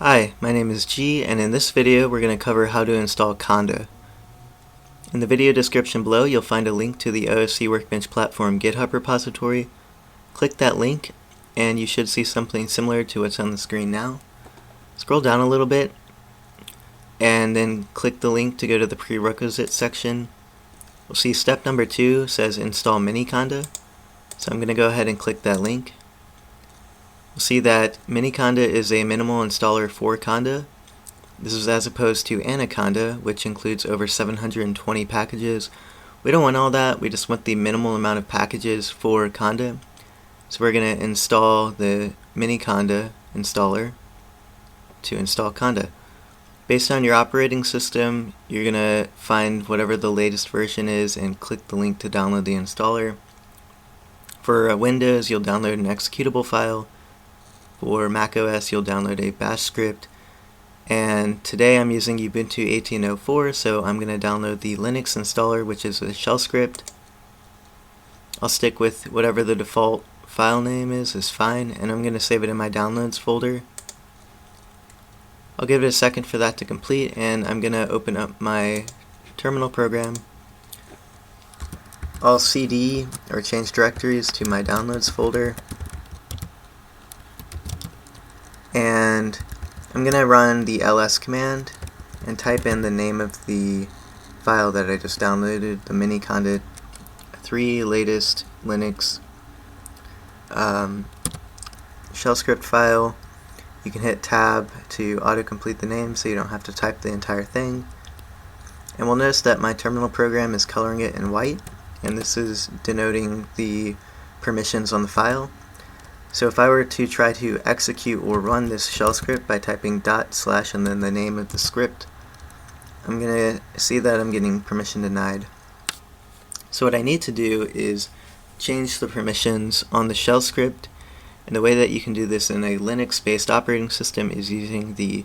Hi, my name is G, and in this video we're going to cover how to install Conda. In the video description below you'll find a link to the OSE Workbench Platform GitHub Repository. Click that link and you should see something similar to what's on the screen now. Scroll down a little bit and then click the link to go to the pre-requisite section. We'll see step number 2 says install Miniconda, so I'm going to go ahead and click that link. We'll see that Miniconda is a minimal installer for Conda. This is as opposed to Anaconda, which includes over 720 packages. We don't want all that, we just want the minimal amount of packages for Conda. So we're going to install the Miniconda installer to install Conda. Based on your operating system, you're going to find whatever the latest version is and click the link to download the installer. For Windows, you'll download an executable file. For macOS, you'll download a bash script. And today I'm using Ubuntu 18.04, so I'm going to download the Linux installer, which is a shell script. I'll stick with whatever the default file name is fine, and I'm going to save it in my downloads folder. I'll give it a second for that to complete, and I'm going to open up my terminal program. I'll cd or change directories to my downloads folder. And I'm going to run the ls command and type in the name of the file that I just downloaded, the Miniconda 3 latest Linux shell script file. You can hit tab to autocomplete the name so you don't have to type the entire thing. And we'll notice that my terminal program is coloring it in white, and this is denoting the permissions on the file. So if I were to try to execute or run this shell script by typing / and then the name of the script, I'm going to see that I'm getting permission denied. So what I need to do is change the permissions on the shell script, and the way that you can do this in a Linux-based operating system is using the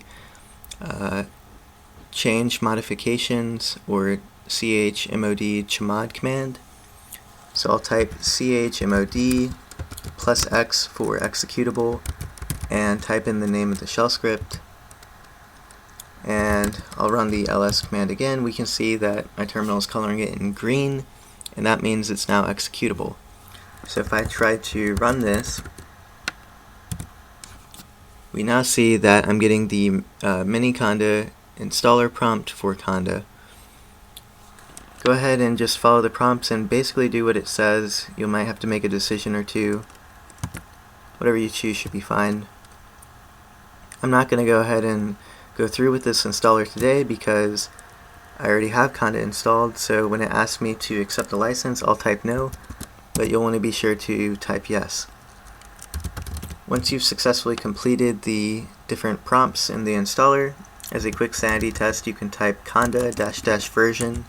change modifications or chmod command. So I'll type chmod +X for executable and type in the name of the shell script, and I'll run the ls command again. We can see that my terminal is coloring it in green, and that means it's now executable. So if I try to run this, we now see that I'm getting the Miniconda installer prompt for Conda. Go ahead and just follow the prompts and basically do what it says. You might have to make a decision or two. Whatever you choose should be fine. I'm not going to go ahead and go through with this installer today because I already have Conda installed, so when it asks me to accept the license, I'll type no, but you'll want to be sure to type yes. Once you've successfully completed the different prompts in the installer, as a quick sanity test you can type conda -- version,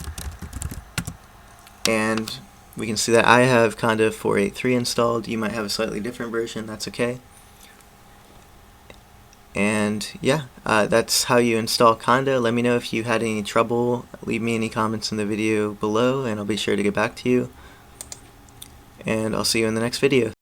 and we can see that I have Conda 4.8.3 installed. You might have a slightly different version, that's okay. And yeah, that's how you install Conda. Let me know if you had any trouble. Leave me any comments in the video below and I'll be sure to get back to you. And I'll see you in the next video.